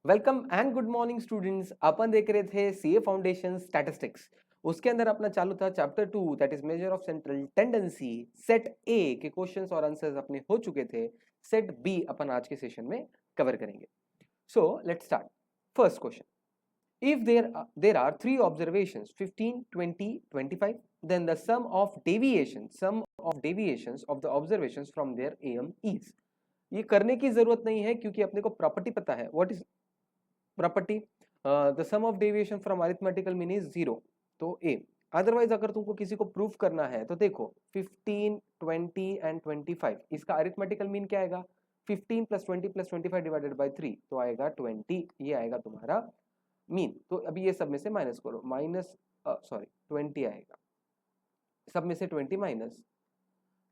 Welcome and good morning students. अपन देख रहे थे सीए फाउंडेशन स्टैटिस्टिक्स। उसके अंदर अपना चालू था chapter 2 that is major of central tendency. Set ए के क्वेश्चंस और आंसर्स अपने हो चुके थे। सेट बी अपन आज के सेशन में कवर करेंगे। So let's start. First question, if there are three observations 15 20 25, then the sum of deviations of the observations from their am is। ये करने की जरूरत नहीं है क्योंकि अपने को प्रॉपर्टी पता है। What is property? The sum of deviation from arithmetical mean is 0, तो ए। अदरवाइज अगर तुमको किसी को प्रूफ करना है तो देखो 15 20 एंड 25, इसका अरिथमेटिकल मीन क्या आएगा? 15 प्लस 20 प्लस 25 डिवाइडेड बाई 3, तो आएगा 20। ये आएगा तुम्हारा मीन। तो अभी ये सब में से माइनस करो, माइनस 20 आएगा, सब में से 20 माइनस,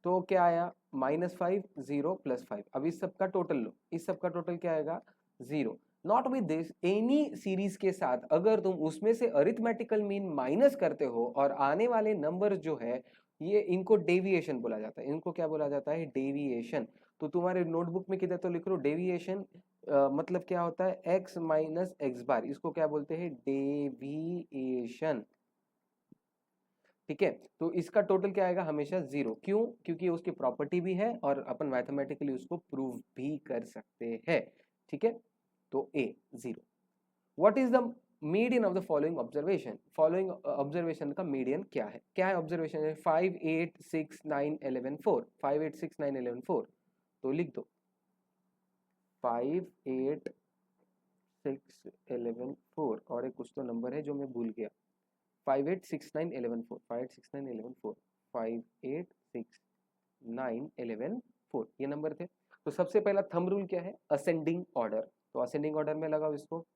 तो क्या आया? -5 0 +5। अब इस सब का टोटल लो, इस सब का टोटल क्या आएगा? 0। Not with this, any series के साथ अगर तुम उसमें से अरिथमेटिकल मीन माइनस करते हो और आने वाले नंबर जो है ये इनको डेविएशन बोला जाता है। इनको क्या बोला जाता है? डेविएशन। तो तुम्हारे नोटबुक में किधर तो लिख लो डेविएशन, मतलब क्या होता है? x माइनस एक्स बार, इसको क्या बोलते हैं? डेविएशन। ठीक है, तो इसका टोटल क्या आएगा? हमेशा 0। क्यों? क्योंकि उसकी प्रॉपर्टी भी है और अपन मैथमेटिकली उसको प्रूव भी कर सकते हैं। ठीक है, तो ए 0। What is the median of the following observation? Following observation का मीडियन क्या है? क्या है ऑब्जर्वेशन? है 5 8 6 9 11 4। 5 8 6 9 11 4, तो लिख दो 5 8 6 11 4। और एक कुछ तो नंबर है जो मैं भूल गया। 5 8 6 9 11 4, 5 8 6 9 11 4, 5 8 6 9 11 4, ये नंबर थे। तो सबसे पहला थंब रूल क्या है? Ascending order. तो असेंडिंग ऑर्डर में लगाओ इसको।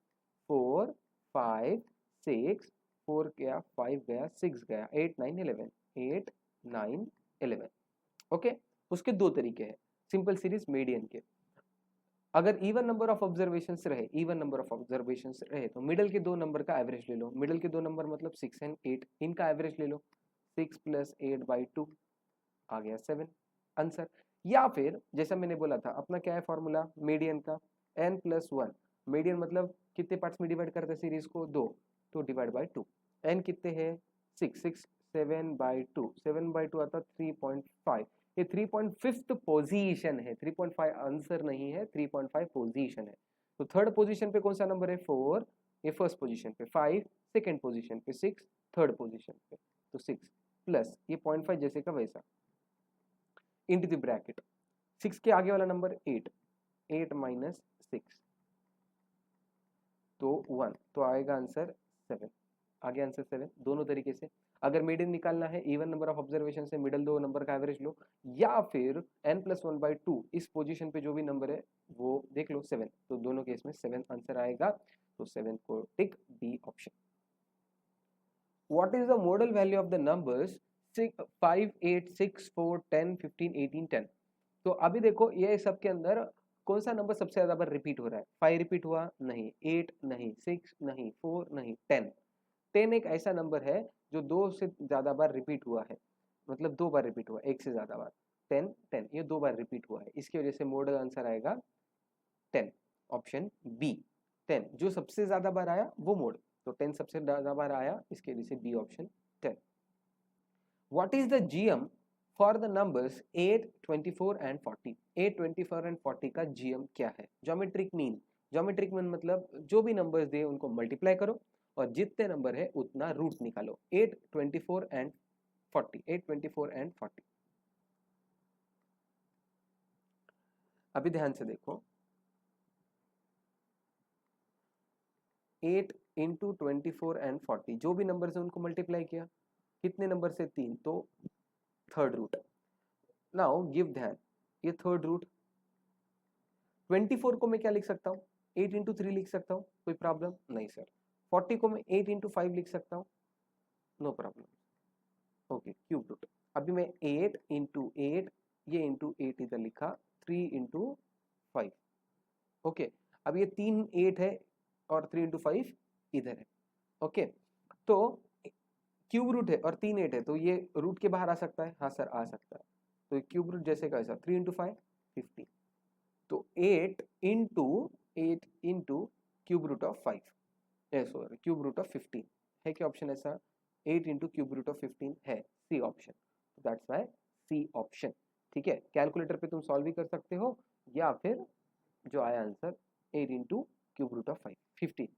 4 5 6, 4 गया, 5 गया, 6 गया, 8 9 11, 8 9 11। ओके, उसके दो तरीके हैं सिंपल सीरीज मीडियन के। अगर इवन नंबर ऑफ ऑब्जर्वेशंस रहे, इवन नंबर ऑफ ऑब्जर्वेशंस रहे तो मिडल के दो नंबर का एवरेज ले लो। मिडल के दो नंबर मतलब 6 एंड 8, इनका एवरेज ले लो। 6 प्लस 8/2 आ गया 7 आंसर। या फिर जैसा मैंने बोला था, अपना क्या है फॉर्मूला मीडियन का? n+1। मीडियन मतलब कितने पार्ट्स में डिवाइड करते हैं सीरीज को? 2, तो डिवाइड बाई 2। n कितने हैं? 6 6 7/2, 7/2 आता 3.5। ये 3.5 पोजीशन है, 3.5 आंसर नहीं है, 3.5 पोजीशन है। तो थर्ड पोजीशन पे कौन सा नंबर है? 4। ये फर्स्ट पोजीशन पे 5, सेकेंड पोजीशन पे 6, थर्ड पोजीशन पे तो 6 प्लस ये 0.5 जैसे का वैसा इंटू द ब्रैकेट। 6 के आगे वाला नंबर 8, 8 माइनस 6 तो 1, तो आएगा आंसर 7। आगे आंसर 7 दोनों तरीके से। अगर मीडियन निकालना है इवन नंबर ऑफ ऑब्जर्वेशन से मिडल दो नंबर का एवरेज लो, या फिर n+1/2 इस पोजीशन पे जो भी नंबर है वो देख लो 7, तो दोनों केस में 7 आंसर आएगा। तो 7 को tick, B option. What is the modal value of the numbers 5 8 6 4 10 15 18 10? तो अभी देखो ये सब के अंदर कौन सा नंबर सबसे ज्यादा बार रिपीट हो रहा है? 5 रिपीट हुआ नहीं, 8 नहीं, 6 नहीं, 4 नहीं, 10। 10 एक ऐसा नंबर है जो दो से ज्यादा बार रिपीट हुआ है, मतलब दो बार रिपीट हुआ, एक से ज्यादा बार। 10 10 ये दो बार रिपीट हुआ है, इसकी वजह से मॉडल आंसर आएगा 10, ऑप्शन बी। 10 जो सबसे ज्यादा बार आया वो मोड, तो 10 सबसे ज्यादा बार आया, इसके वजह से B option 10। What is the GM for the numbers 8, 24 and 40? 8, 24 and 40 का GM क्या है? Geometric mean। Geometric mean मतलब जो भी नंबर्स दे उनको मल्टीप्लाई करो और जितने नंबर है उतना रूट निकालो। 8, 24 and 40, 8, 24 and 40। अभी ध्यान से देखो, 8 इंटू 24 एंड 40 जो भी नंबर है उनको मल्टीप्लाई किया, कितने नंबर से? 3, तो थर्ड रूट। नाउ गिव ध्यान, ये थर्ड रूट। 24 को मैं क्या लिख सकता हूँ? 8 इंटू 3 लिख सकता हूँ, कोई प्रॉब्लम नहीं सर। 40 को मैं 8 इंटू 5 लिख सकता हूँ, no problem. Okay, cube root. अभी मैं 8 इंटू 8, ये इंटू 8 इधर लिखा, 3 इंटू 5। ओके, अब ये 3 8 है और 3 इंटू 5 इधर है। ओके, तो क्यूब रूट है और 3 8 है, तो ये रूट के बाहर आ सकता है? हाँ सर आ सकता है। तो क्यूब रूट जैसे कैसा? 3 इंटू 5 15, तो 8 into 8 into root of 5 sorry cube root of 15 है क्या ऑप्शन ऐसा 8 इंटू क्यूब रूट ऑफ 15 है C option that's why C option ठीक है कैलकुलेटर पे तुम सॉल्व भी कर सकते हो या फिर जो आया answer 8 into cube root of 15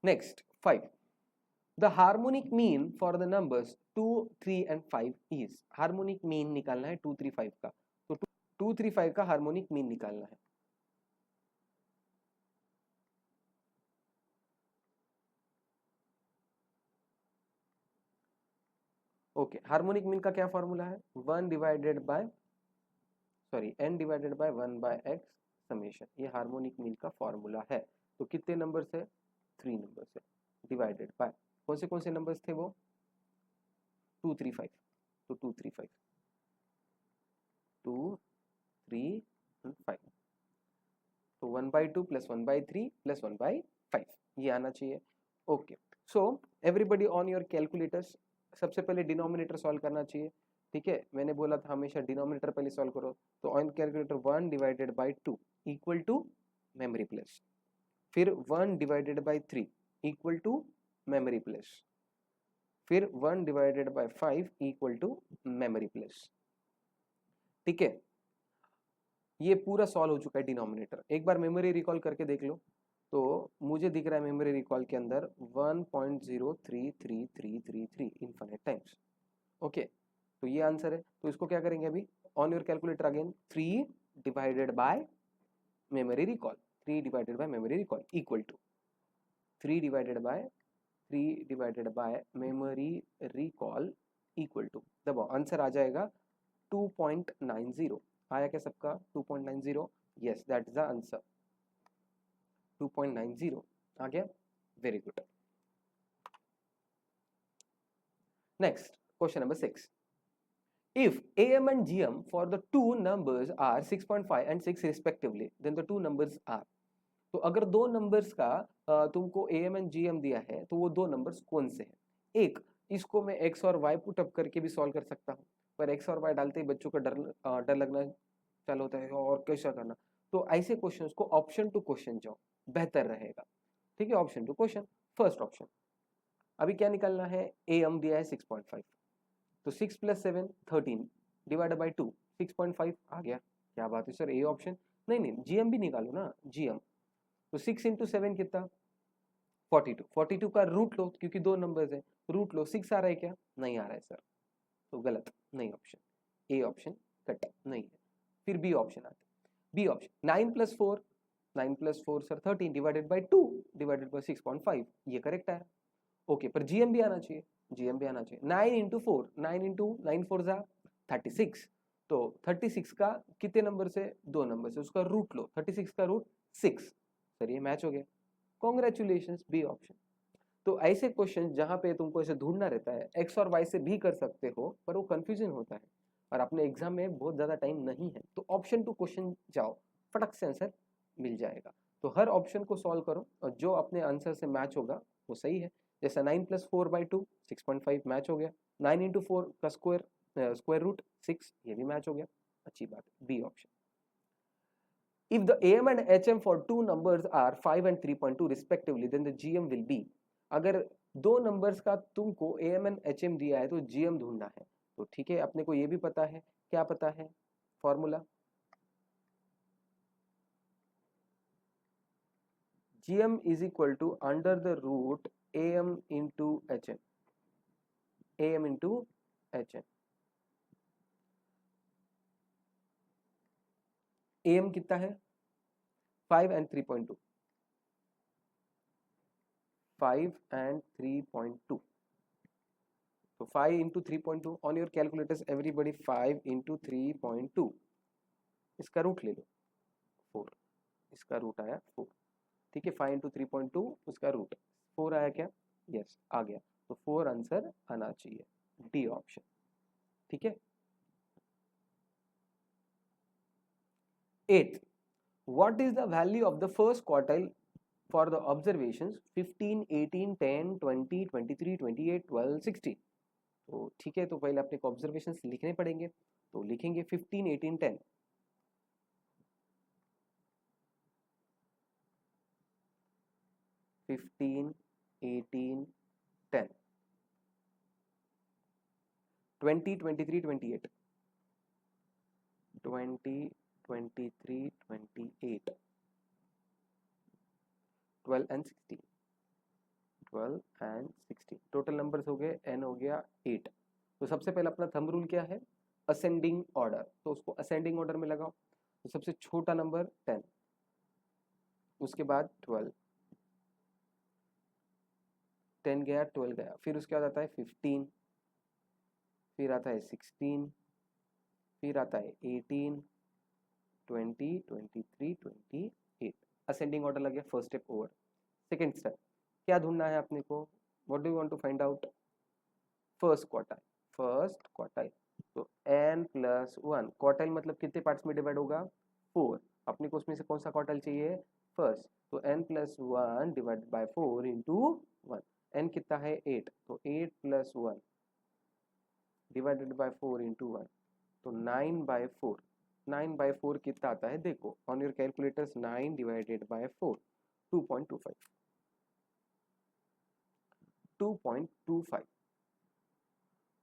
next 5 the harmonic mean for the numbers 2 3 and 5 is harmonic mean निकालना है 2 3 5 का तो 2 3 5 का हार्मोनिक मीन निकालना है ओके हार्मोनिक मीन का क्या फॉर्मूला है 1 divided by sorry n divided by 1 by x summation ये हार्मोनिक मीन का फॉर्मूला है तो कितने नंबर से 3 नंबर से डिवाइडेड बाय कौन से नंबर्स थे वो 2 3 5 तो 2 3 5 2 3 5 तो 1 by 2 plus 1 by 3 plus 1 by 5 ये आना चाहिए okay so everybody on your calculators सबसे पहले डिनोमिनेटर सॉल्व करना चाहिए ठीक है मैंने बोला था हमेशा डिनोमिनेटर पहले सॉल्व करो तो on calculator 1 divided by 2 equal to memory plus फिर 1 divided by 3 equal to memory plus फिर 1 divided by 5 equal to memory plus ठीक है ये पूरा सॉल्व हो चुका है डिनोमिनेटर एक बार मेमोरी रिकॉल करके देख लो तो मुझे दिख रहा है मेमोरी रिकॉल के अंदर 1.03333 इनफाइनाइट टाइम्स ओके तो ये आंसर है तो इसको क्या करेंगे अभी on your calculator again 3 divided by memory recall 3 divided by memory recall equal to 3 divided by memory recall equal to दबाओ आंसर आ जाएगा 2.90 आया क्या सबका 2.90 yes that is the answer 2.90 आ गया very good next question number 6 if am and gm for the two numbers are 6.5 and 6 respectively then the two numbers are तो अगर दो नंबर्स का तुमको am and gm दिया है तो वो दो नंबर्स कौन से हैं एक इसको मैं x और y पुट अप करके भी सॉल्व कर सकता हूँ पर x और y डालते ही बच्चों का डर लगना चालू होता है और कैसा करना तो ऐसे क्वेश्चंस को ऑप्शन टू क्वेश्चन जाओ बेहतर रहेगा ठीक है option two question first option अभी क्या निकालना है am दिया है 6.5 तो 6 प्लस 7 13 डिवाइडेड बाई 2 6.5 आ गया क्या बात है सर ए ऑप्शन नहीं जीएम भी निकालो ना जीएम तो 6 इंटू 7 कितना 42 का रूट लो क्योंकि दो नंबर्स है रूट लो 6 आ रहा है क्या नहीं आ रहा है सर तो गलत नहीं ऑप्शन ए ऑप्शन कट नहीं है फिर बी ऑप्शन आता है B option 9 plus 4 sir 13 divided by 2 divided by 6.5 ये करेक्ट है ओके पर जीएम भी आना चाहिए 9 इंटू 4 9 इंटू 9 4 जा 36 तो 36 का कितने नंबर से दो नंबर से उसका रूट लो 36 का रूट 6 सर ये मैच हो गया कॉन्ग्रेचुलेशंस बी ऑप्शन तो ऐसे क्वेश्चन जहां पे तुमको ऐसे ढूंढना रहता है एक्स और वाई से भी कर सकते हो पर वो कंफ्यूजन होता है और अपने एग्जाम में बहुत ज्यादा टाइम नहीं है तो ऑप्शन टू क्वेश्चन जाओ फटक से आंसर मिल जाएगा तो हर ऑप्शन को सॉल्व करो और जो अपने आंसर से मैच होगा वो सही है जैसा 9 प्लस 4 बाई 2 6.5 मैच हो गया 9 इंटू 4 का स्क्वायर रूट 6 ये भी मैच हो गया अच्छी बात है B option if the am and hm for two numbers are 5 and 3.2 respectively then the gm will be अगर दो नंबर्स का तुमको am and hm दिया है तो gm ढूंढना है तो ठीक है अपने को ये भी पता है क्या पता है formula gm is equal to under the root am into hm am into hm am कितना है 5 and 3.2 5 and 3.2 so 5 into 3.2 on your calculators everybody 5 into 3.2 इसका रूट ले लो 4 इसका रूट आया 4 ठीक है 5 इंटू 3.2 उसका रूट 4 आया क्या यस आ गया तो 4 आंसर आना चाहिए डी ऑप्शन ठीक है 8th what is the value of the first quartile for the observations 15 18 10 20 23 28 12 16 तो ठीक है तो पहले अपने को ऑब्जर्वेशंस लिखने पड़ेंगे तो लिखेंगे 15 18 10 15, 18, 10, 20, 23, 28, 20, 23, 28, 12 and 16, 12 and 16, टोटल नंबर्स हो गए, n हो गया 8। तो सबसे पहले अपना थंब रूल क्या है, असेंडिंग ऑर्डर, तो उसको असेंडिंग ऑर्डर में लगाओ। तो सबसे छोटा नंबर 10, उसके बाद 12, 10 गया, 12 गया, फिर उसके बाद आता है 15, फिर आता है 16, फिर आता है 18, 20, 23, 28। असेंडिंग ऑर्डर लग गया, first step over. Second step क्या ढूंढना है अपने को, what do you want to find out, first quartile, first quartile. तो n प्लस 1, क्वार्टाइल मतलब कितने पार्ट्स में डिवाइड होगा, 4, अपने को उसमें से कौन सा क्वार्टाइल चाहिए, फर्स्ट। तो n plus 1 divide by 4 into 1, n कितना है 8, तो 8 प्लस 1 डिवाइडेड बाय 4 इंटू 1, तो 9 बाय 4, 9 बाय 4 कितना आता है देखो on your calculators, 9 divided by 4, 2.25, 2.25।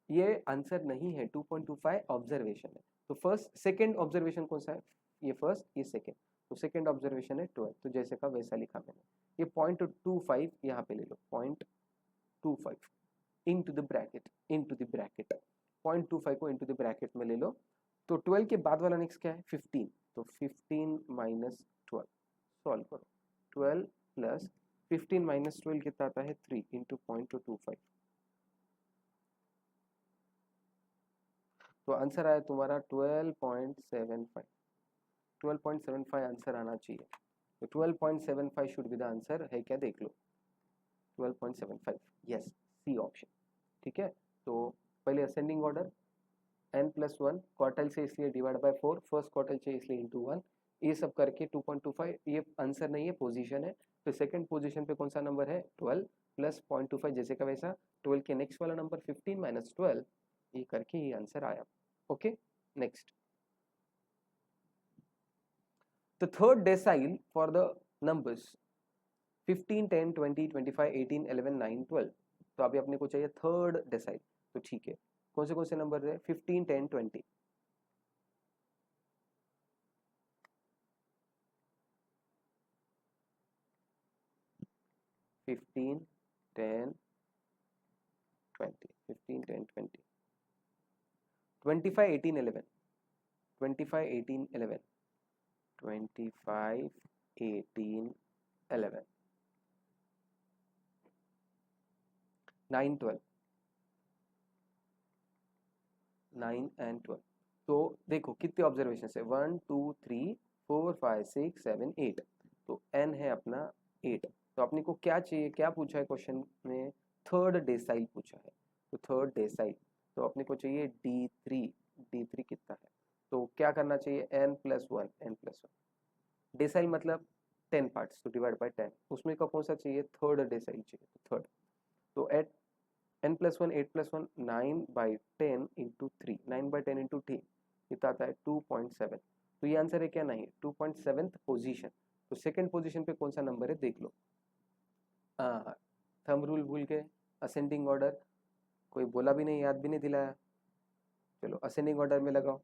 ये आंसर नहीं है, 2.25 ऑब्जर्वेशन है। तो फर्स्ट सेकंड ऑब्जर्वेशन कौन सा है, ये फर्स्ट ये सेकंड, तो सेकंड ऑब्जर्वेशन है 12, तो जैसे का वैसा लिखा मैंने। ये 0.25 यहाँ पे ले लो, 0.25 into the bracket, into the bracket, 0.25 को इनटू द ब्रैकेट में ले लो। तो 12 के बाद वाला नेक्स्ट क्या है, 15, तो 15 माइनस 12, सॉल्व करो, 12 प्लस 15 माइनस 12 कितना आता है 3 इंटू 0.25, तो आंसर आया तुम्हारा 12.75, 12.75 आंसर आना चाहिए। तो 12.75 शुड बी द आंसर, है क्या देख लो, 12.75, यस, सी ऑप्शन। ठीक है, तो पहले ascending order, n plus 1 quartile से इसलिए डिवाइड बाय 4, फर्स्ट क्वार्टाइल से इसलिए इंटू 1, ये सब करके 2.25, ये आंसर नहीं है, पोजीशन है। तो सेकंड पोजीशन पे कौन सा नंबर है, 12 प्लस 0.25, जैसे का वैसा, 12 के नेक्स्ट वाला नंबर 15 माइनस 12, ये करके ये आंसर आया। Okay, next, the third decile for the numbers 15, 10, 20, 25, 18, 11, 9, 12, तो अभी अपने को चाहिए थर्ड डेसाइल। तो ठीक है, कौन से नंबर है, 15, 10, 20, 15, 10, 20, 15, 10, 20, 25, 18, 11, 25, 18, 11, 25, 18, 11, 9, 12, 9 एंड 12। तो देखो कितने ऑब्जर्वेशन है, 1, 2, 3, 4, 5, 6, 7, 8, तो n है अपना 8। तो अपने को क्या चाहिए, क्या पूछा है क्वेश्चन में, थर्ड डेसाइल पूछा है, तो थर्ड डेसाइल, तो अपने को चाहिए D3, D3 कितना है, तो क्या करना चाहिए, n plus 1, n plus 1, decyl मतलब 10 पार्ट्स, तो डिवाइड बाय 10, उसमें का कौन सा चाहिए, थर्ड डेसाइल चाहिए, थर्ड। तो at n plus 1, 8 plus 1, 9 by 10 into 3, 9 by 10 into 3 कितना आता है 2.7, तो ये आंसर है क्या, नहीं, 2.7 पोजीशन। तो सेकंड पोजीशन पे कौन सा नंबर है देख लो, थंब रूल भूल गए, असेंडिंग ऑर्डर, कोई बोला भी नहीं, याद भी नहीं दिलाया, चलो असेंडिंग ऑर्डर में लगाओ,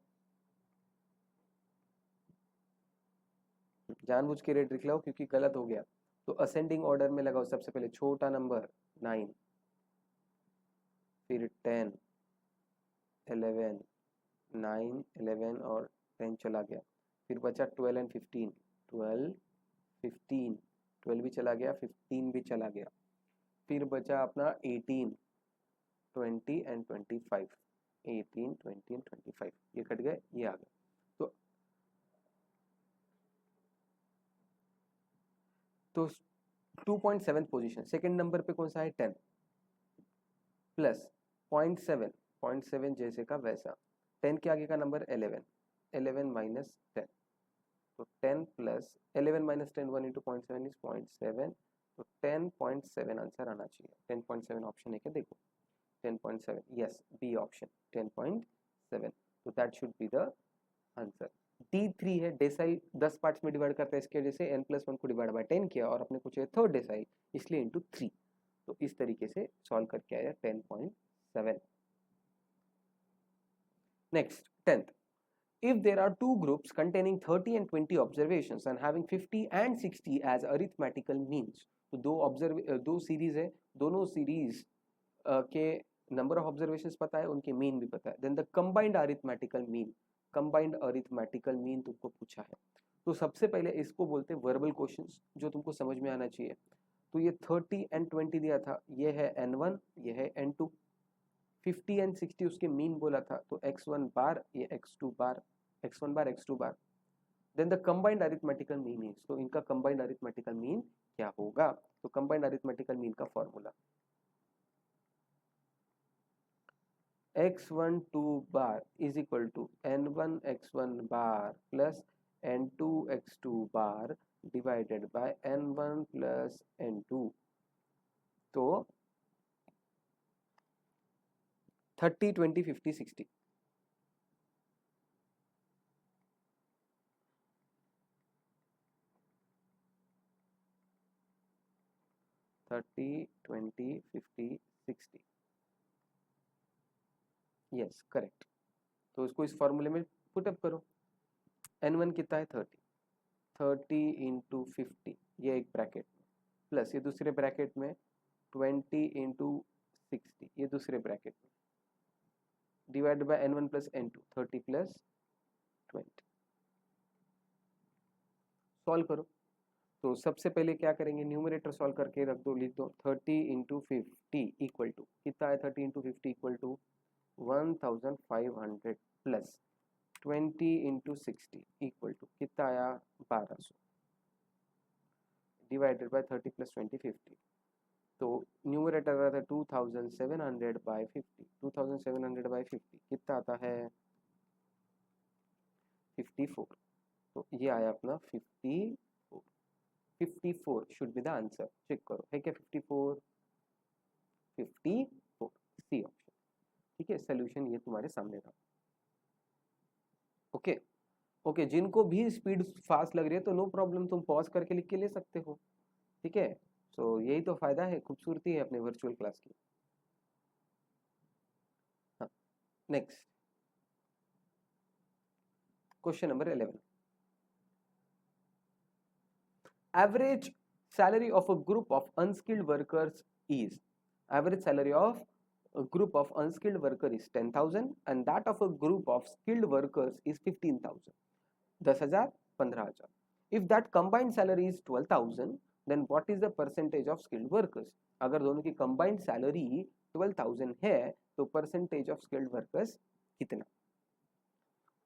जानबूझ के रेट लिख लो क्योंकि गलत हो गया। तो असेंडिंग ऑर्डर में लगाओ, सबसे पहले छोटा नंबर 9, फिर 10, 11, 9, 11 और 10 चला गया, फिर बचा 12 एंड 15, 12, 15, 12 भी चला गया, 15 भी चला गया, फिर बचा अपना 18, 20 एंड 25, 18, 20 एंड 25, ये कट गए, ये आ गया। तो 2.7 पोजीशन, सेकंड नंबर पे कौन सा है, 10 प्लस 0.7, 0.7 जैसे का वैसा, 10 के आगे का नंबर 11, 11 माइनस 10, तो 10 प्लस 11 माइनस 10, 1 इंटू 0.7 इज 0.7, तो 10.7 आंसर आना चाहिए। 10.7 ऑप्शन है क्या देखो, 10.7, यस, बी ऑप्शन 10.7, तो that should be the answer, T3 है, डेसाइल 10 पार्ट्स में डिवाइड करता है, इसकी वजह से n+1 को डिवाइड बाय 10 किया और अपने को चाहिए थर्ड डेसाइल, इसलिए इंटू 3। तो इस तरीके से सॉल्व करके आया 10.7। Next 10th, if there are two groups containing 30 and 20 observations and having 50 and 60 as arithmetical means, तो दो सीरीज है, दोनों सीरीज के नंबर ऑफ ऑब्जर्वेशंस पता है, उनके मीन भी पता है, then the combined arithmetical mean, combined arithmetical mean तुमको पूछा है। तो सबसे पहले इसको बोलते हैं वर्बल क्वेश्चंस, जो तुमको समझ में आना चाहिए। तो ये 30 एंड 20 दिया था, ये है n1, ये है n2। 50 एंड 60 उसके मीन बोला था, तो x1 बार, ये x2 bar, x1 bar x2 bar. Then the combined arithmetical mean is, तो इनका कंबाइंड अरिथमेटिकल मीन क्या होगा? तो कंबाइंड अरिथमेटिकल मीन का formula x12 bar is equal to n1 x1 bar plus n2 x2 bar divided by n1 plus n2। तो 30 20 50 60, 30 20 50 60, yes correct. तो इसको इस फॉर्मूले में पुटअप करो। n1 कितना है 30, 30 इंटू 50, ये एक ब्रैकेट में, प्लस ये दूसरे ब्रैकेट में 20 इंटू 60, ये दूसरे ब्रैकेट में, divide by n1 plus n2, 30 plus 20। Solve करो। तो सबसे पहले क्या करेंगे, न्यूमरेटर सॉल्व करके रख दो, लिख दो 30 इंटू 50 इक्वल टू कितना है, 30 into 50 equal to 1500 plus 20 into 60 equal to कितना आया 1200 डिवाइडेड बाय 30 प्लस 20 50। तो न्यूमरेटर आ रहा था 2700 बाय 50, 2700 बाय 50 कितना आता है 54। तो ये आया अपना 54, 54 should be the answer. Check करो है क्या 54, 54 सी ऑप्शन। ठीक है, सोल्यूशन ये तुम्हारे सामने था। ओके ओके, जिनको भी स्पीड फास्ट लग रही है तो नो प्रॉब्लम, तुम पॉज करके लिख के ले सकते हो। ठीक है, सो यही तो फायदा है, खूबसूरती है अपने वर्चुअल क्लास की। हाँ, next question number 11, average salary of a group of unskilled workers is, average salary of a group of unskilled worker is 10,000 and that of a group of skilled workers is 15,000, 10,000 15,000। if that combined salary is 12,000 then what is the percentage of skilled workers? अगर दोनों की combined salary 12,000 है तो percentage of skilled workers कितना?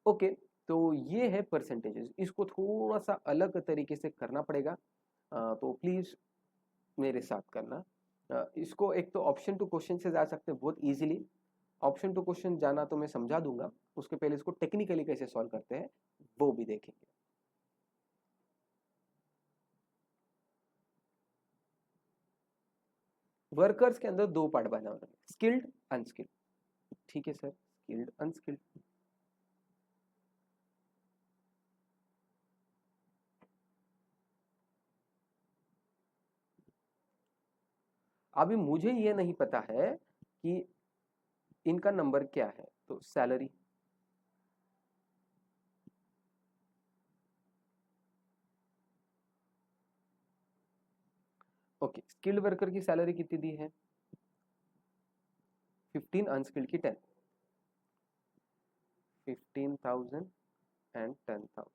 Okay तो ये है percentages, इसको थोड़ा सा अलग तरीके से करना पड़ेगा, तो प्लीज मेरे साथ करना। इसको एक तो ऑप्शन टू क्वेश्चन से जा सकते हैं बहुत इजीली, ऑप्शन टू क्वेश्चन जाना तो मैं समझा दूंगा, उसके पहले इसको टेक्निकली कैसे सॉल्व करते हैं वो भी देखेंगे। वर्कर्स के अंदर दो पार्ट बना हुआ है, स्किल्ड अनस्किल्ड। ठीक है सर, स्किल्ड अनस्किल्ड। अभी मुझे ये नहीं पता है कि इनका नंबर क्या है, तो सैलरी ओके, स्किल्ड वर्कर की सैलरी कितनी दी है 15, अनस्किल्ड की 10, 15,000 एंड 10,000।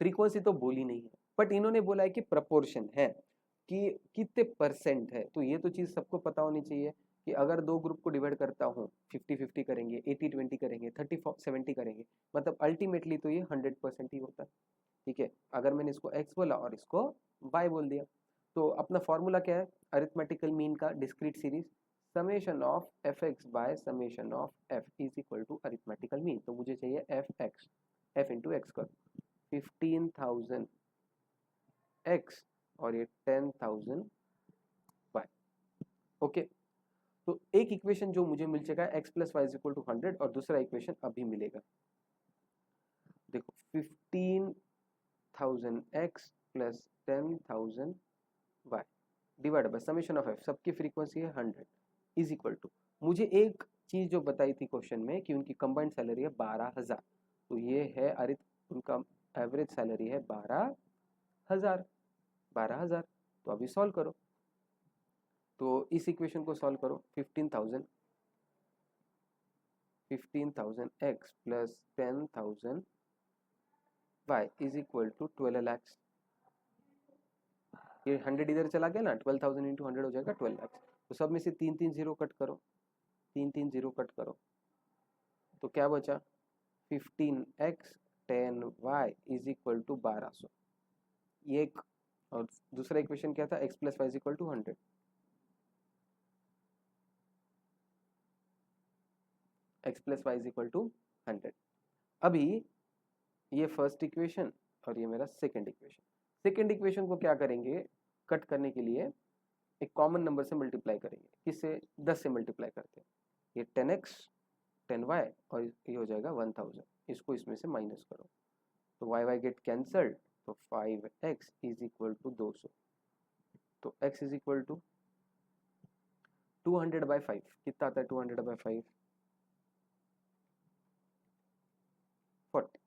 फ्रीक्वेंसी तो बोली नहीं है, बट इन्होंने बोला है कि प्रपोर्शन है कि कितने परसेंट है, तो ये तो चीज सबको पता होनी चाहिए कि अगर दो ग्रुप को डिवाइड करता हूँ 50-50 करेंगे, 80-20 करेंगे, 30-70 करेंगे, मतलब अल्टीमेटली तो ये 100% ही होता है। ठीक है, अगर मैंने इसको x बोला और इसको y बोल दिया, तो अपना फॉर्मूला क्या है अरिथमेटिकल मीन का, discrete series summation of fx by summation of f is equal to arithmetical mean. तो मुझे चाहिए fx, f इंटू एक्स कर 15,000 x और ये 10,000 y। ओके, तो एक इक्वेशन जो मुझे मिल चुका है x plus Y is equal to 100 और दूसरा इक्वेशन अभी मिलेगा। देखो 15,000x plus 10,000y divide by summation of f, सबकी फ्रीक्वेंसी है 100 इज इक्वल टू, मुझे एक चीज जो बताई थी क्वेश्चन में कि उनकी कंबाइंड सैलरी है 12,000, तो ये है अरित उनका एवरेज सैलरी है 12,000, तो अभी सॉल्व करो। तो इस इक्वेशन को सॉल्व करो, 15,000x plus 10,000y is equal to 12 lakhs। ये 100 इधर चला गया ना, 12,000 इंटू 100 हो जाएगा 12 lakhs। तो सब में से 3 0 कट करो, 3 0 कट करो, तो क्या बचा 15x 10y is equal to 1200। ये एक, और दूसरा इक्वेशन क्या था, x plus Y is equal to 100। x plus Y is equal to 100। अभी ये फर्स्ट इक्वेशन और ये मेरा सेकंड इक्वेशन, सेकंड इक्वेशन को क्या करेंगे, कट करने के लिए एक कॉमन नंबर से मल्टीप्लाई करेंगे, किससे, 10 से मल्टीप्लाई करते हैं, ये 10x 10y और ये हो जाएगा 1000, इसको इसमें से माइनस करो, तो y गेट कैंसल्ड, तो 5x इज इक्वल टू 200, तो x इज इक्वल टू 200/5, कितना आता है 200/5, 40,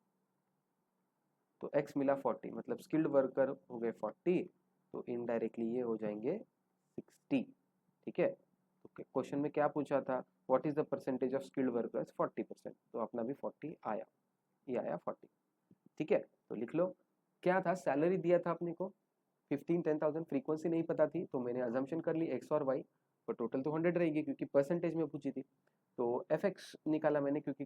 तो x मिला 40, मतलब स्किल्ड वर्कर हो गए 40, तो इनडायरेक्टली ये हो जाएंगे 60, ठीक है। तो क्वेश्चन में क्या पूछा था, what is the percentage of skilled workers, 40%, तो अपना भी 40 आया, ये आया 40, ठीक है। तो लिख लो, क्या था, सैलरी दिया था अपने को 10,000, फ्रीक्वेंसी नहीं पता थी, तो मैंने अजम्पशन कर ली x और y, पर टोटल तो 100 रहेगी क्योंकि परसेंटेज में पूछी थी, तो fx निकाला मैंने, क्योंकि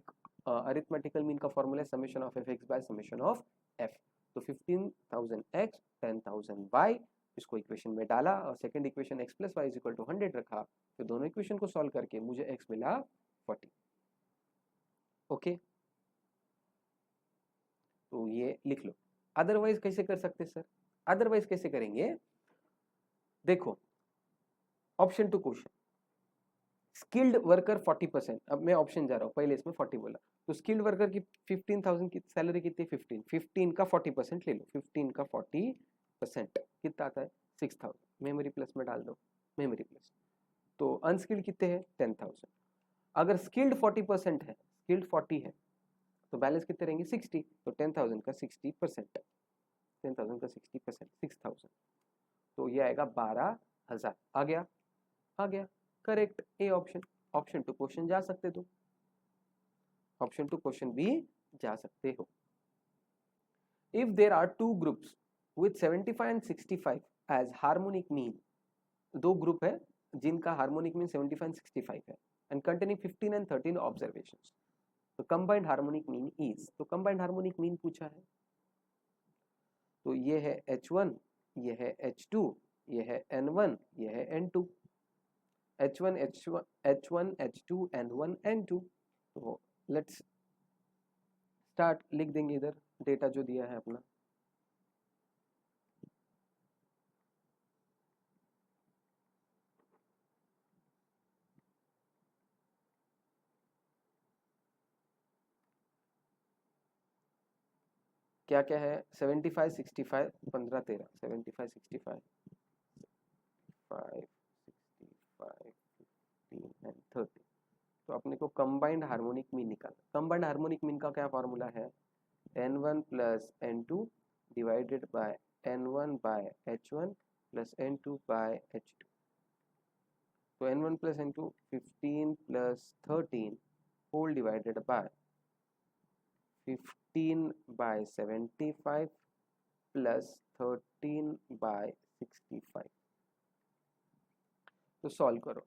अरिथमेटिकल मीन का फॉर्मूला है summation of fx by summation of f, तो 15,000x 10,000y, इसको इक्वेशन में डाला और second equation x plus Y is equal to 100 रखा, तो दोनों इक्वेशन को सॉल्व करके मुझे x मिला 40, ओके। तो ये लिख लो। अदरवाइज कैसे कर सकते सर, अदरवाइज कैसे करेंगे, देखो option two question, skilled worker 40%, अब मैं ऑप्शन जा रहा हूँ, पहले इसमें 40 बोला, तो स्किल्ड वर्कर की 15,000 की सैलरी कितनी, 15 का 40% ले लो, 15 का 40% कितना आता है 6,000, मेमोरी प्लस में डाल दो, मेमोरी प्लस, तो अनस्किल्ड कितने हैं 10,000, अगर स्किल्ड 40% है, स्किल्ड 40 है, तो बैलेंस कितने रहेंगे 60, तो 10,000 का 60%, 10,000 का 60% 6,000, तो ये आएगा 12,000, आ गया, आ गया, correct A option, option two question जा सकते, तो ऑप्शन टू क्वेश्चन भी जा सकते हो। If there are two groups with 75 and 65 as harmonic mean, दो ग्रुप है जिनका हार्मोनिक मीन 75 एंड 65 है, एंड कंटेनिंग 15 एंड 13 ऑब्जर्वेशंस, तो कंबाइंड हार्मोनिक मीन इज, तो कंबाइंड हार्मोनिक मीन पूछा है, तो ये है H1, ये है H2, ये है N1, ये है N2, H1 H2 N1 N2, तो लेट्स स्टार्ट, लिख देंगे इधर डेटा जो दिया है अपना, क्या क्या है 75 65 15 13, 75 65 5 65 15 एंड 30, तो अपने को कंबाइंड हार्मोनिक मीन निकालना, कंबाइंड हार्मोनिक मीन का क्या फॉर्मूला है, N1 plus N2 divided by N1 by H1 plus N2 by H2, तो N1 plus N2 15 plus 13 whole divided by 15 by 75 plus 13 by 65, तो सॉल्व करो,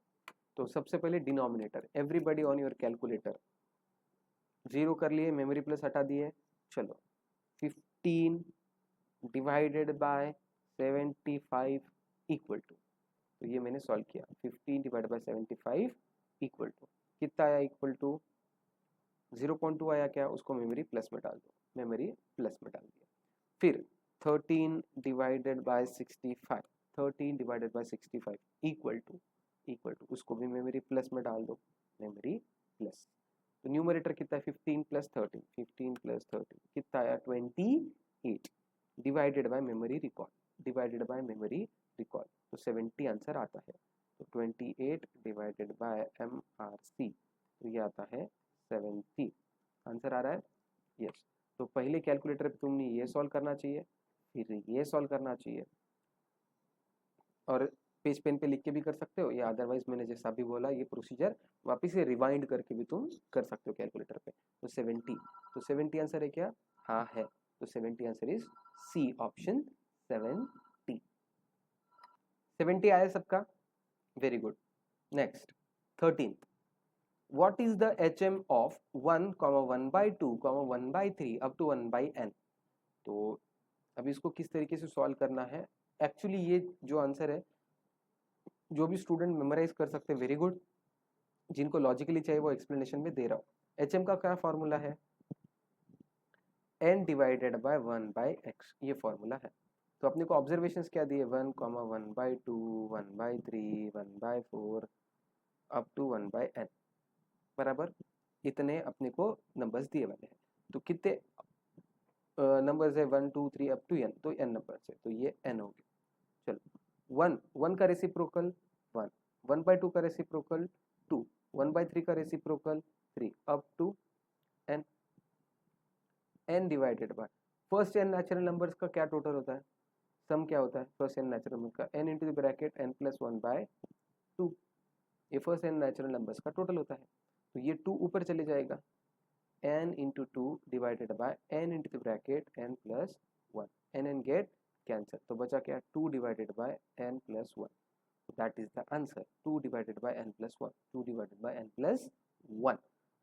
तो सबसे पहले denominator, everybody on your calculator, 0 कर लिए, मेमोरी प्लस हटा दिए, चलो 15 डिवाइडेड बाय 75 इक्वल टू, तो ये मैंने सॉल्व किया, 15 डिवाइडेड बाय 75 इक्वल टू कितना आया, इक्वल टू 0.2 आया, क्या उसको मेमोरी प्लस में डाल दो, मेमोरी प्लस में डाल दिया, फिर 13 divided by 65, 13 divided by 65 equal to उसको भी मेमोरी प्लस में डाल दो, मेमोरी प्लस, तो न्यूमरेटर कितना है 15 प्लस 13, 15 प्लस 13 कितना आया 28 divided by memory recall, divided by memory recall, तो 70 आंसर आता है। तो 28 डिवाइडेड बाय MRC, तो ये आता है 70 आंसर आ रहा है। यस, तो पहले कैलकुलेटर पे तुमने ये सॉल्व करना चाहिए, फिर ये सॉल्व करना चाहिए, और पेज पेन पे लिख के भी कर सकते हो, या अदरवाइज मैंने जैसा भी बोला ये प्रोसीजर वापस से रिवाइंड करके भी तुम कर सकते हो कैलकुलेटर पे। तो 70, तो 70 आंसर है क्या? हाँ है, तो 70 आंसर इज सी ऑप्शन 70। 70 आया सबका, very good. Next 13th, what is the HM of 1, 1 by 2, 1 by 3 up to 1 by n? तो अब इसको किस तरीके से सॉल्व करना है, एक्चुअली ये जो आंसर है जो भी स्टूडेंट मेमोराइज कर सकते हैं वेरी गुड, जिनको लॉजिकली चाहिए वो एक्सप्लेनेशन में दे रहा हूँ। HM का क्या फॉर्मूला है? n divided by 1 by x, ये फॉर्मूला है। तो अपने को ऑब्जर्वेशंस क्या दिए 1, 1 by 2, 1 by 3, 1 by 4 up to 1 by n, बराबर इतने अपने को नंबर्स दिए वाले हैं। तो कितने नंबर्स है 1 2 3 अप टू n, तो n नंबर्स है, तो ये n हो गया। चलो 1 का रेसिप्रोकल 1, 1 बाय 2 का रेसिप्रोकल 2, 1 बाय 3 का reciprocal 3 up to n, n divided by first n natural numbers का क्या टोटल होता है, सम क्या होता है फर्स्ट n नेचुरल नंबर का, n into the bracket n plus 1 by 2, ये फर्स्ट n नेचुरल नंबर्स का टोटल होता है। तो ये 2 ऊपर चले जाएगा, n into 2 divided by n into the bracket n plus 1, n get cancel, तो बचा क्या 2 divided by n plus 1, that is the answer 2 divided by n plus 1, 2 divided by n plus 1।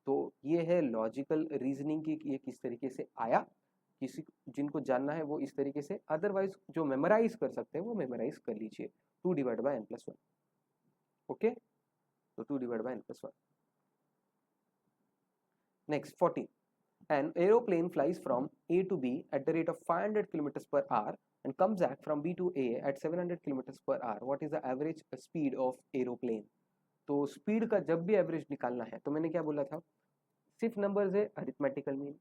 तो ये है लॉजिकल रीजनिंग की ये किस तरीके से आया, किसी जिनको जानना है वो इस तरीके से, अदरवाइज जो मेमोराइज कर सकते हैं वो मेमोराइज कर लीजिए 2 divide by n plus 1। Okay, तो 2 divide by n plus 1। Next 14, an aeroplane flies from A to B at the rate of 500 kilometers per hour and comes back from B to A at 700 kilometers per hour. What is the average speed of aeroplane? तो speed का जब भी average निकालना है तो मैंने क्या बोला था, सिर्फ नंबर्स है अरिथमेटिकल मीन,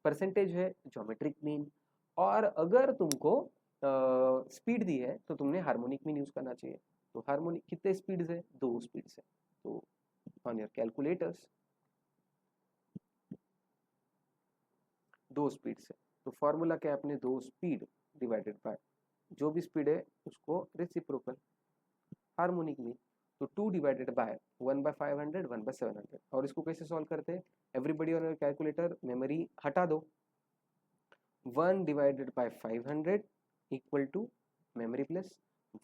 परसेंटेज है ज्योमेट्रिक मीन, और अगर तुमको स्पीड दी है तो तुमने हार्मोनिक मीन यूज करना चाहिए। तो हार्मोनिक कितने स्पीड्स है, 2 स्पीड्स है, तो ऑन योर कैलकुलेटर्स 2 स्पीड से, तो फॉर्मूला क्या है अपने 2 स्पीड डिवाइडेड बाय जो भी स्पीड है उसको रेसिप्रोकल हार्मोनिक मीन, तो 2 डिवाइडेड बाय 1 बाय 500, 1 बाय 700। और इसको कैसे सॉल्व करते हैं, everybody on your calculator memory हटा दो, 1 divided by 500 equal to memory plus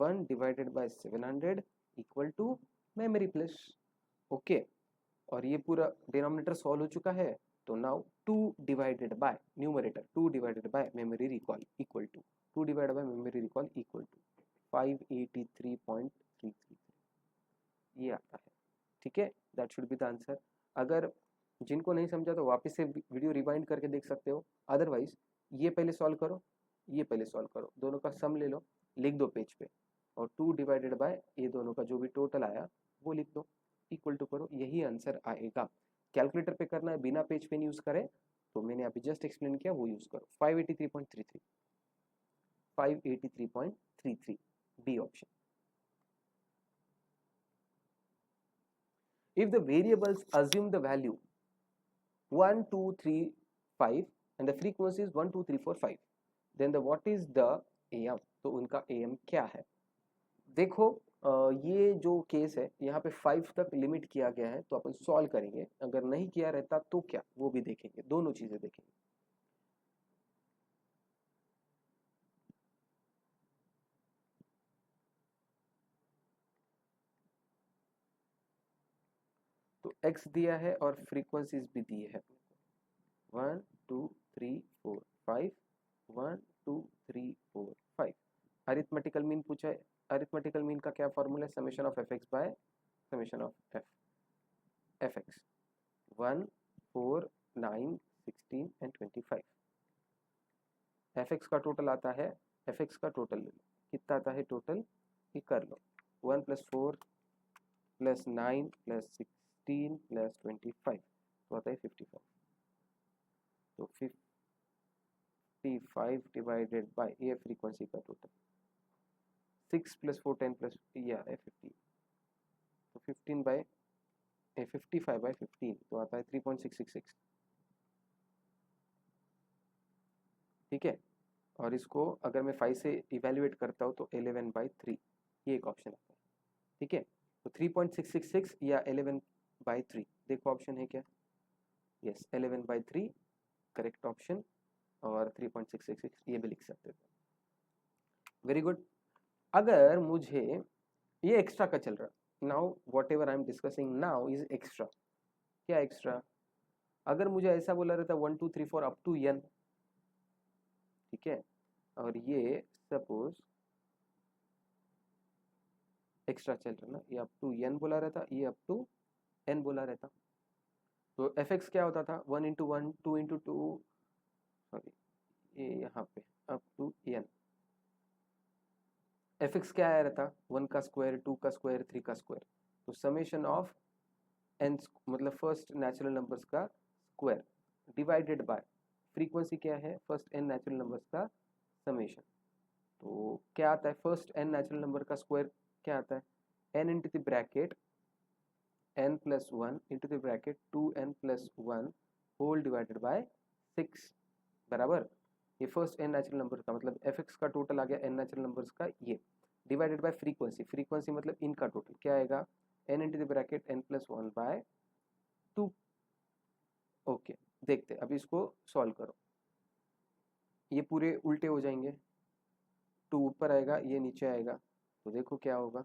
1 divided by 700 equal to memory plus. Okay, और ये पूरा डिनोमिनेटर सॉल्व हो चुका है, तो now 2 divided by numerator 2 divided by memory recall equal to 2 divided by memory recall equal to 583.333, ये आता है। ठीक है, that should be the answer. अगर जिनको नहीं समझा तो वापस से वीडियो रिवाइंड करके देख सकते हो, अदरवाइज ये पहले सॉल्व करो, ये पहले सॉल्व करो, दोनों का सम ले लो, लिख दो पेज पे, और 2 डिवाइडेड बाय ये दोनों का जो भी टोटल आया वो लिख दो, इक्वल टू करो, यही आंसर आएगा। कैलकुलेटर पे करना है, बिना पेज पेन यूज करें, तो मैंने अभी जस्ट एक्सप्लेन किया वो यूज करो, 583.33, 583.33 B option. If the variables assume the value 1 2 3 5 and the frequency is 1 2 3 4 5, then the what is the AM, तो उनका AM क्या है। देखो ये जो केस है यहाँ पे 5 तक लिमिट किया गया है, तो अपन सॉल्व करेंगे, अगर नहीं किया रहता तो क्या वो भी देखेंगे, दोनों चीजें देखेंगे। तो x दिया है और फ्रीक्वेंसीज भी दी है, 1 2 3 4 5, 1 2 3 4 5। अरिथमेटिकल मीन पूछा है, अरिथमेटिकल मीन का क्या फॉर्मूला है, summation of F x bye summation of F x, 1 4 9 16 and 25। F x का टोटल आता है, एफ एक्स का टोटल कितना आता है टोटल, ये कर लो, 1 प्लस 4 प्लस 9 प्लस 16 प्लस 25, तो आता है 55। तो 55 डिवाइडेड बाय ये फ्रीक्वेंसी का टोटल 6 + 4 10 प्लस ये आ रहा है 50। तो 15 बाय 55 बाय 15 तो आता है 3.666। ठीक है, और इसको अगर मैं 5 से इवेल्युएट करता हूँ तो 11/3 ये एक ऑप्शन आता है। ठीक है, तो 3.666 या 11/3 देखो ऑप्शन है क्या? यस, 11/3 करेक्ट ऑप्शन, और 3.666 ये भी लिख सकते थे। Very good. अगर मुझे ये एक्स्ट्रा का चल रहा, now what ever I am discussing now is extra. क्या एक्स्ट्रा? अगर मुझे ऐसा बोला रहता 1 2 3 4 अप टू n, ठीक है, और ये सपोज एक्स्ट्रा चल रहा ना, ये अप टू n बोला रहता, ये अप टू n बोला रहता, तो fx क्या होता था 1 × 1 2 × 2, सॉरी ये यहाँ पे अप टू n, fx क्या आया रहता 1 का स्क्वायर 2 का स्क्वायर 3 का स्क्वायर, तो समेशन ऑफ n मतलब फर्स्ट नेचुरल नंबर्स का स्क्वायर डिवाइडेड बाय फ्रीक्वेंसी क्या है फर्स्ट n नेचुरल नंबर्स का समेशन। तो क्या आता है फर्स्ट n नेचुरल नंबर का स्क्वायर क्या आता है n into the bracket n + 1 into the bracket 2n + 1 whole divided by 6 बराबर ये फर्स्ट n नेचुरल नंबर का मतलब fx का टोटल आ गया n नेचुरल नंबर्स का ये डिवाइडेड बाय फ्रीक्वेंसी, फ्रीक्वेंसी मतलब इनका टोटल क्या आएगा n into the bracket n + 1/2। Okay, देखते अभी इसको सॉल्व करो, ये पूरे उल्टे हो जाएंगे, 2 ऊपर आएगा ये नीचे आएगा, तो देखो क्या होगा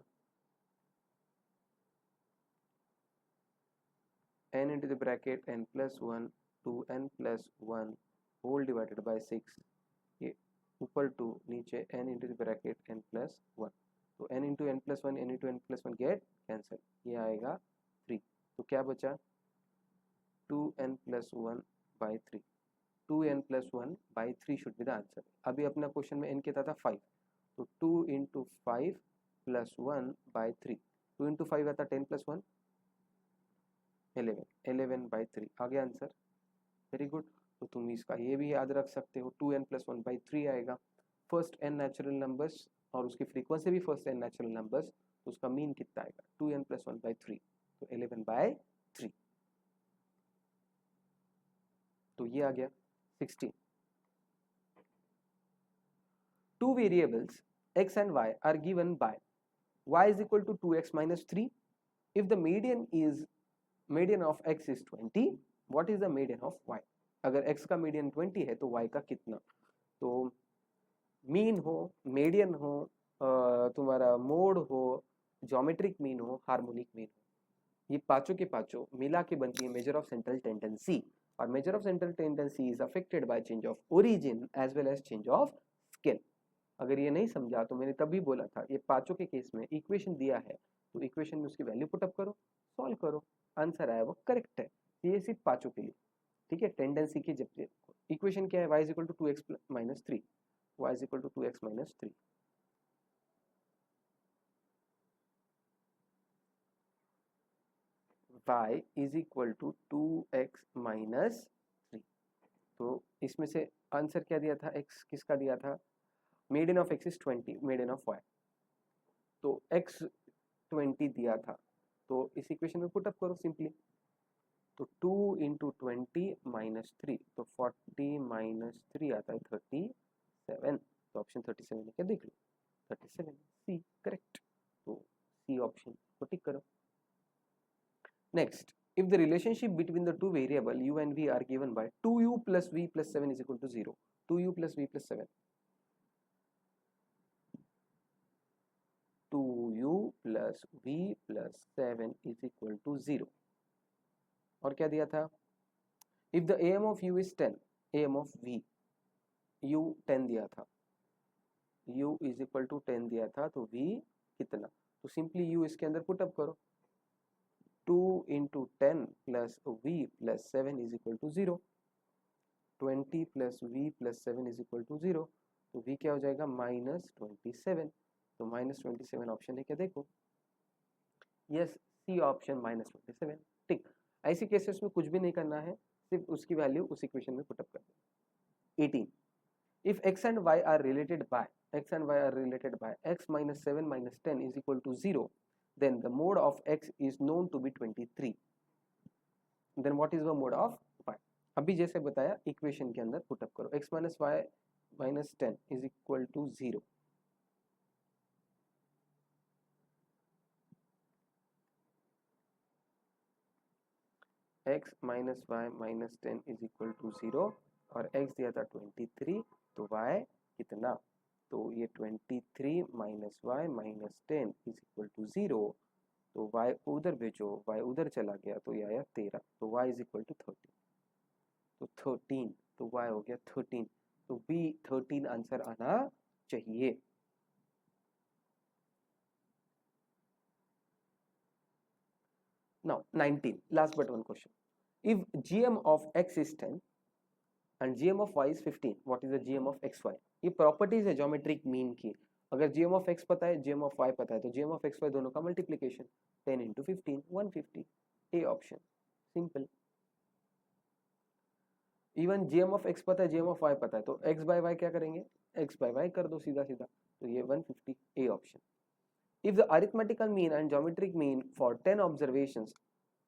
n into the bracket n + 1 2n + 1 whole divided by 6, ये ऊपर 2 नीचे n into the bracket n + 1, तो n into n + 1 n into n + 1 get cancel, ये आएगा 3, तो क्या बचा 2n + 1/3, 2n + 1/3 should be the answer. अभी अपना क्वेश्चन में n कितना था 5, तो 2 × 5 + 1/3, 2 × 5 आता 10 + 1 11, 11/3 आ गया आंसर। वेरी गुड, तो तुम इसका ये भी याद रख सकते हो 2n + 1/3 आएगा, फर्स्ट n नेचुरल नंबर्स और उसकी फ्रीक्वेंसी भी फर्स्ट n नेचुरल नंबर्स, तो उसका मीन कितना आएगा 2n + 1/3, तो 11/3, तो ये आ गया 16। Two variables x and y are given by y is equal to 2x minus 3. If the median of x is 20, what is the median of y? अगर x का मीडियन 20 है तो y का कितना? तो मीन हो, मीडियन हो, तुम्हारा मोड हो, ज्योमेट्रिक मीन हो, हार्मोनिक मीन हो, ये पांचों के पांचों मिला के बनती है मेजर ऑफ सेंट्रल टेंडेंसी, और measure of central tendency is affected by change of origin as well as change of scale. अगर ये नहीं समझा तो मैंने तभी बोला था ये पांचों के केस में इक्वेशन दिया है तो इक्वेशन में उसकी वैल्यू पुटअप करो, सॉल्व करो, आंसर आया वो करेक्ट है। ये सिर्फ पांचों के लिए, ठीक है। टेंडेंसी की जब इक्वेशन क्या है y = 2x - 3, y = 2x - 3, y = 2x - 3, तो इसमें से आंसर क्या दिया था x किसका दिया था median of x is 20, median of y, तो x 20 दिया था, तो इस इक्वेशन में पुट अप करो सिंपली, तो 2 × 20 - 3, तो 40 - 3 आता है 37, तो ऑप्शन 37 है क्या देख लो 37 सी करेक्ट, तो सी ऑप्शन को टिक करो। Next, if the relationship between the two variable u and v are given by 2u + v + 7 is equal to 0, 2u + v + 7, 2u + v + 7 is equal to 0, और क्या दिया था if the am of u is 10, am of v u 10 दिया था, u is equal to 10 दिया था, तो v कितना, तो सिंपली u इसके अंदर पुट अप करो, 2 × 10 + v + 7 is equal to 0, 20 + v + 7 is equal to 0, तो v क्या हो जाएगा -27, तो -27 ऑप्शन है क्या देखो, यस सी ऑप्शन -27 ठीक। ऐसी केसेस में कुछ भी नहीं करना है, सिर्फ उसकी वैल्यू उस इक्वेशन में पुटअप कर दें। 18 if x and y are related by x minus 7 minus 10 is equal to 0, then the mode of x is known to be 23. then what is the mode of y? अभी जैसे बताया equation के अंदर put up करो, x minus y minus 10 is equal to 0. x minus y minus 10 is equal to 0 और x दिया था 23, तो y कितना, तो ये 23 minus y minus 10 is equal to 0, तो y उधर भेजो, y उधर चला गया तो ये आया 13, तो y इज इक्वल टू 13, तो 13, तो y हो गया 13, तो B 13 आंसर आना चाहिए। Now 19, last but one question. If GM of x is 10 and GM of y is 15, what is the GM of xy? ये प्रॉपर्टीज है ज्योमेट्रिक मीन की। अगर GM of x पता है, GM of y पता है, तो GM of xy दोनों का multiplication 10 into 15, 150, A option, simple. Even GM of x पता है, GM of y पता है, तो x by y क्या करेंगे, x by y कर दो सीधा सीधा, तो ये 150, A option. If the arithmetical mean and geometric mean for 10 observations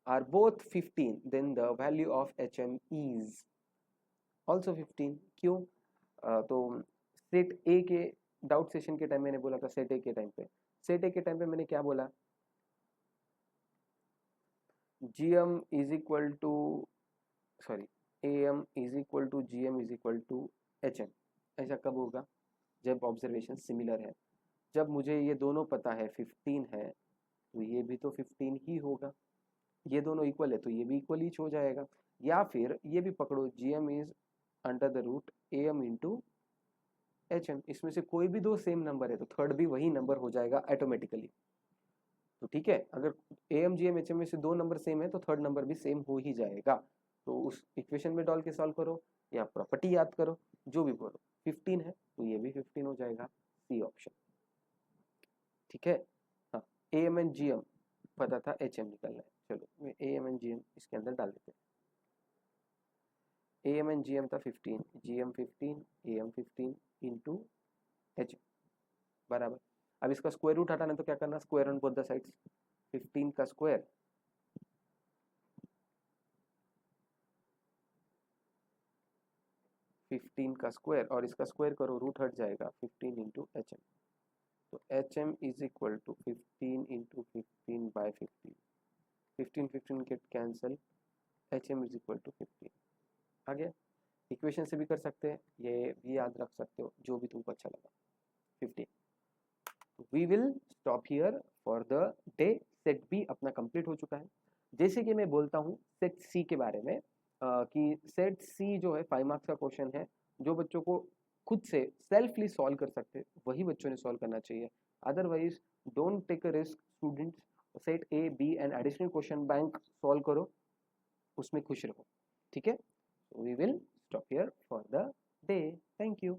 are both 15, then the value of HM is also 15. क्यों? तो सेट ए के डाउट सेशन के टाइम मैंने बोला था, सेट ए के टाइम पे मैंने क्या बोला, GM is equal to AM is equal to GM is equal to HM। ऐसा कब होगा, जब ऑब्जर्वेशन सिमिलर है। जब मुझे ये दोनों पता है 15 है, तो ये भी तो 15 ही होगा, ये दोनों इक्वल है तो ये भी इक्वल ही हो जाएगा। या फिर ये भी पकड़ो, GM is under the root AM into HM, इसमें से कोई भी दो सेम नंबर है तो थर्ड भी वही नंबर हो जाएगा ऑटोमेटिकली। तो ठीक है, अगर AM GM HM में से दो नंबर सेम है तो थर्ड नंबर भी सेम हो ही जाएगा। तो उस इक्वेशन में डाल के सॉल्व करो या प्रॉपर्टी याद करो, जो भी बोलो। 15 है तो ये भी 15 हो जाएगा, सी ऑप्शन। ठीक है, हाँ, AM एंड GM पता था, HM निकलना है। चलो AM एंड GM इसके अंदर डाल देते हैं। AM एंड GM था 15, GM 15, AM 15 इंटू HM बराबर। अब इसका स्क्वायर रूट हटाना तो क्या करना, square on both the sides, 15 का स्क्वायर 15 का स्क्वायर और इसका स्क्वायर करो, रूट हट जाएगा, 15 इंटू HM। तो HM is equal to 15 into 15 by 15, 15 get cancel, HM is equal to 15 आ गया। इक्वेशन से भी कर सकते हैं, ये भी याद रख सकते हो, जो भी तुमको अच्छा लगा। 15। We will stop here for the day. Set B अपना कंप्लीट हो चुका है। जैसे कि मैं बोलता हूँ सेट सी के बारे में, कि सेट सी जो है 5 मार्क्स का क्वेश्चन है, जो बच्चों को खुद से सेल्फली सॉल्व कर सकते वही बच्चों ने सॉल्व करना चाहिए। Otherwise don't take a risk students, set A B and additional question bank solve करो, उसमें खुश रहो। ठीक है, we will stop here for the day. Thank you.